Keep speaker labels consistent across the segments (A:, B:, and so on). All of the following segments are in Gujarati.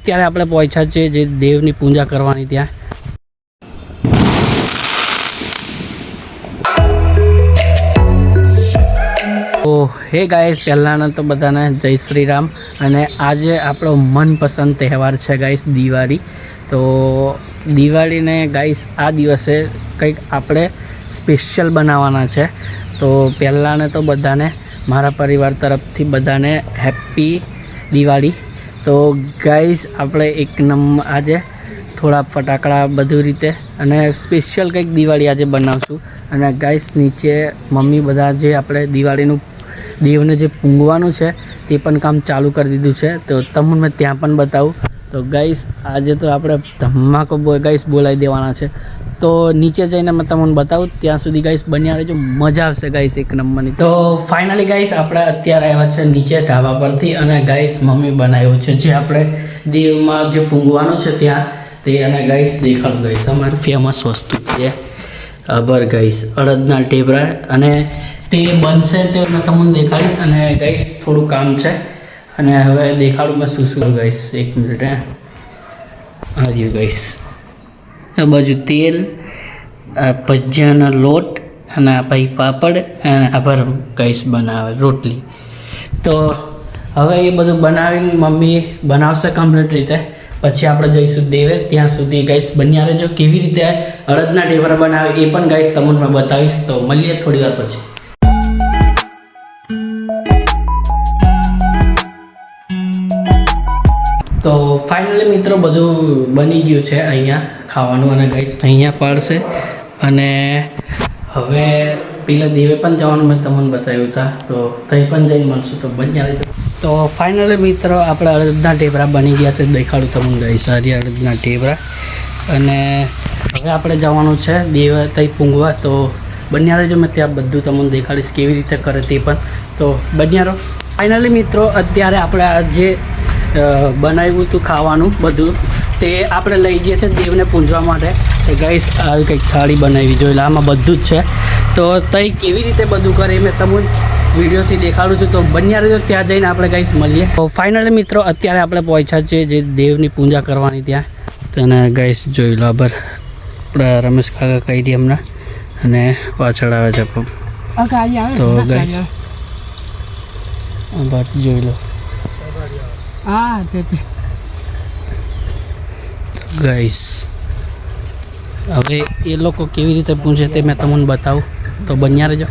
A: અત્યારે આપણે પહોંચ્યા છે જે દેવની પૂજા કરવાની ત્યાં. તો હે ગાઈસ, પહેલાંના તો બધાને જય શ્રી રામ. અને આજે આપણો મનપસંદ તહેવાર છે ગાઈસ, દિવાળી. તો દિવાળીને ગાઈસ આ દિવસે કંઈક આપણે સ્પેશિયલ બનાવવાના છે. તો પહેલાંને તો બધાને મારા પરિવાર તરફથી બધાને હેપી દિવાળી. તો ગાઈસ આપણે એક નંબર આજે થોડા ફટાકડા બધું રીતે અને સ્પેશિયલ કંઈક દિવાળી આજે બનાવશું. અને ગાઈસ નીચે મમ્મી બધા જે આપણે દિવાળીનું દેવને જે પૂંગવાનું છે તે પણ કામ ચાલુ કરી દીધું છે. તો તમને મેં ત્યાં પણ બતાવું. તો ગાઈસ આજે તો આપણે ધમાકો ગાઈસ બોલાવી દેવાના છે. તો નીચે જઈને મેં તમને બતાવું. ત્યાં સુધી ગાઈસ બન્યા રહેજો, મજા આવશે ગાઈસ એક નંબરની. તો ફાઇનલી ગાઈસ આપણે અત્યારે આવ્યા છે નીચે ઢાબા પરથી. અને ગાઈસ મમ્મી બનાવ્યું છે જે આપણે દેવમાં જે પૂંગવાનું છે ત્યાં તે. અને ગાઈસ દેખાડું ગાઈસ અમારી ફેમસ વસ્તુ છે અબર ગાઈસ, અડદના ટેબરા. અને તે બનશે તે મેં તમને દેખાડીશ. અને ગાઈસ થોડું કામ છે અને હવે દેખાડું મેં શું શું ગાઈસ. એક મિનિટ હાજી ગાઈસ, આ બાજુ તેલ, આ ભજીયાનો લોટ અને આ ભાઈ પાપડ અને આભાર ગાઈસ બનાવે રોટલી. તો હવે એ બધું બનાવીને મમ્મી બનાવશે કમ્પ્લીટ રીતે. પછી આપણે જઈશું દેવે. ત્યાં સુધી ગાઈસ બન્યા રહેજો. કેવી રીતે અડદના ઢેબરા બનાવે એ પણ ગાઈસ તમને મેં બતાવીશ. તો મળીએ થોડી વાર પછી. તો ફાઇનલી મિત્રો બધું બની ગયું છે અહીંયા ખાવાનું. અને ગાઈસ અહીંયા પાડશે. અને હવે પેલા દેવે પણ જવાનું મેં તમને બતાવ્યું હતા. તો ત્યાં પણ જઈને મળશું. તો બન્યા રહેજો. તો ફાઇનલી મિત્રો આપણે અડદના ઢેબરા બની ગયા છે. દેખાડું તમને ગાઈસ, સારી અડદના ઢેબરા. અને હવે આપણે જવાનું છે દેવ ત્યાં પૂંગવા. તો બન્યા રહેજો, મેં ત્યાં બધું તમને દેખાડીશ કેવી રીતે કરે તે પણ. તો બન્યા રહો. ફાઇનલી મિત્રો અત્યારે આપણે આ જે બનાવ્યું હતું ખાવાનું બધું તે આપણે લઈ જઈએ છીએ દેવને પૂંજવા માટે. તો ગાઈસ આવી કંઈક થાળી બનાવી જોઈ લે, આમાં બધું જ છે. તો તઈ કેવી રીતે બધું કરે એ મેં તમને વિડીયોથી દેખાડું છું. તો બન્યા રહેજો, ત્યાં જઈને આપણે ગાઈસ મળીએ. તો ફાઇનલી મિત્રો અત્યારે આપણે પહોંચ્યા છીએ જે દેવની પૂજા કરવાની ત્યાં. તો એને ગાઈસ જોઈ લો આભાર. આપણા રમેશ કાકા કહી દઈએ હમણાં. અને પાછળ આવે છે તો ગાઈસ આભાર જોઈ લો. ગાઈસ હવે એ લોકો કેવી રીતે પૂછે તે મેં તમને બતાવું. તો બન્યા રહેજો.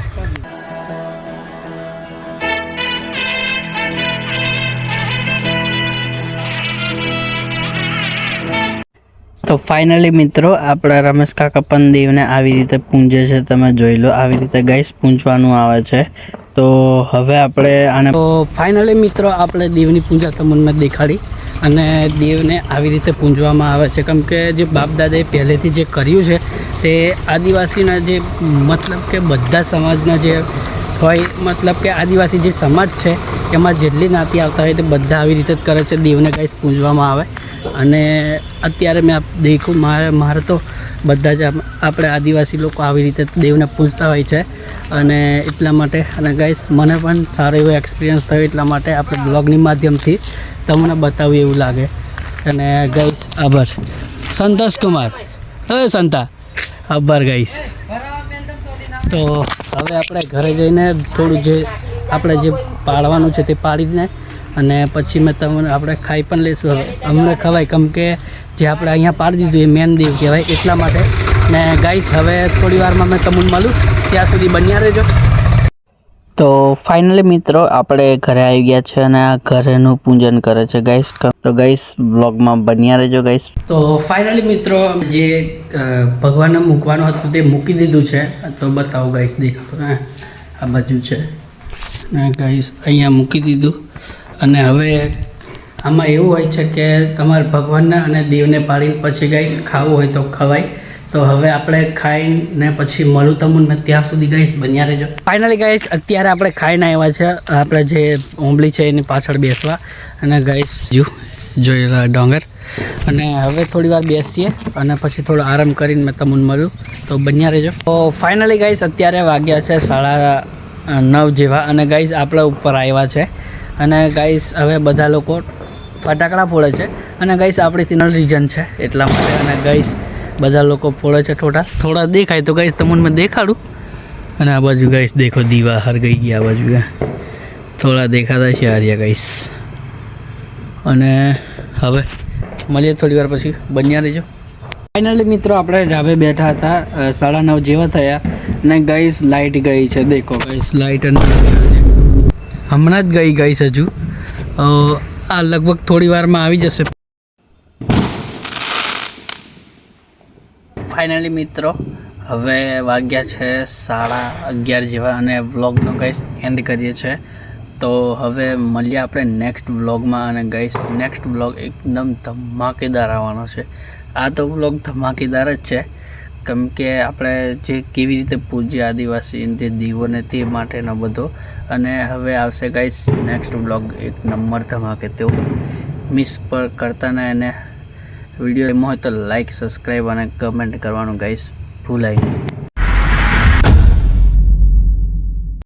A: તો ફાઇનલી મિત્રો આપણા રમેશ કાકા પણ દેવને આવી રીતે પૂંજે છે. તમે જોઈ લો આવી રીતે ગાઈસ પૂંજવાનું આવે છે. તો હવે આપણે આને તો ફાઇનલી મિત્રો આપણે દેવની પૂજા તમને મેં દેખાડી. અને દેવને આવી રીતે પૂંજવામાં આવે છે કેમ કે જે બાપ દાદાએ પહેલેથી જે કર્યું છે તે આદિવાસીના જે મતલબ કે બધા સમાજના જે હોય, મતલબ કે આદિવાસી જે સમાજ છે એમાં જેટલી નાતી આવતા હોય તે બધા આવી રીતે જ કરે છે. દેવને ગાઈસ પૂંજવામાં આવે. અને અત્યારે મેં દેખું મારે તો બધા જ આપણે આદિવાસી લોકો આવી રીતે દેવને પૂજતા હોય છે. અને એટલા માટે અને ગાઈસ મને પણ સારો એવો એક્સપિરિયન્સ થયો. એટલા માટે આપણે બ્લોગની માધ્યમથી તમને બતાવ્યું એવું લાગે. અને ગાઈસ આભાર સંતોષ કુમાર, હવે સંતા આભાર ગાઈસ. તો હવે આપણે ઘરે જઈને થોડું જે આપણે જે પાડવાનું છે તે પાડીને અને પછી મેં તમને આપણે ખાઈ પણ લઈશું. હવે અમને ખવાય કેમ કે જે આપણે અહીંયા પાડી દીધું એ મેન દેવ કહેવાય એટલા માટે. ને ગાઈસ હવે થોડી વારમાં મેં તમને મળું, ત્યાં સુધી બન્યા રહેજો. તો ફાઇનલી મિત્રો આપણે ઘરે આવી ગયા છે અને આ ઘરેનું પૂજન કરે છે ગાઈસ. તો ગાઈસ વ્લોગમાં બન્યા રહેજો ગાઈસ. તો ફાઇનલી મિત્રો જે ભગવાનને મૂકવાનું હતું તે મૂકી દીધું છે. તો બતાવો ગાઈસ, દેખાડો આ બાજુ છે ને ગાઈસ અહીંયા મૂકી દીધું. અને હવે આમાં એવું હોય છે કે તમારે ભગવાનને અને દેવને પાડીને પછી ગાઈસ ખાવું હોય તો ખવાય. તો હવે આપણે ખાઈને પછી મળું તમને, ત્યાં સુધી ગાઈસ બન્યા રહેજો. ફાઇનલી ગાઈસ અત્યારે આપણે ખાઈને આવ્યા છે આપણે જે ઓંબલી છે એની પાછળ બેસવા. અને ગાઈસ જોયેલા ડોંગર. અને હવે થોડી વાર બેસીએ અને પછી થોડો આરામ કરીને મેં તમને મળ્યું. તો બન્યા રહેજો. તો ફાઇનલી ગાઈસ અત્યારે વાગ્યા છે 9:30 જેવા. અને ગાઈસ આપણે ઉપર આવ્યા છે. અને ગાઈસ હવે બધા લોકો ફટાકડા ફોડે છે અને ગાઈસ આપણી ફિનલ રીજન છે એટલા માટે. અને ગાઈસ બધા લોકો ફોડે છે થોડા દેખાય તો ગાઈસ તમને મેં દેખાડું. અને આ બાજુ ગાઈસ દેખો દીવા હરગાઈ ગયા. આ બાજુ થોડા દેખાતા છે આર્યા ગાઈસ. અને હવે મળીએ થોડી વાર પછી, બન્યા રહીજો. ફાઇનલી મિત્રો આપણે ધાબે બેઠા હતા, 9:30 જેવા થયા અને ગાઈસ લાઇટ ગઈ છે. દેખો ગાઈસ લાઇટ હમણાં જ ગઈ ગાઈસ. હજુ આ લગભગ થોડી વારમાં આવી જશે. ફાઇનલી મિત્રો હવે વાગ્યા છે 11:30 જેવા અને વ્લોગનો ગાઈસ એન્ડ કરીએ છીએ. તો હવે મળીએ આપણે નેક્સ્ટ વ્લોગમાં. અને ગાઈસ નેક્સ્ટ વ્લોગ એકદમ ધમાકેદાર આવવાનો છે. આ તો વ્લોગ ધમાકેદાર જ છે કેમ કે આપણે જે કેવી રીતે પૂજ્ય આદિવાસી જે દીવોને તે માટેનો બધો. અને હવે આવશે ગાઈસ નેક્સ્ટ વ્લોગ એક નંબર ધમાકે. તેઓ મિસ પર કરતા ને એને વિડીયો એમાં હોય તો લાઈક, સબસ્ક્રાઈબ અને કમેન્ટ કરવાનું ગાઈસ ભૂલાય નહીં.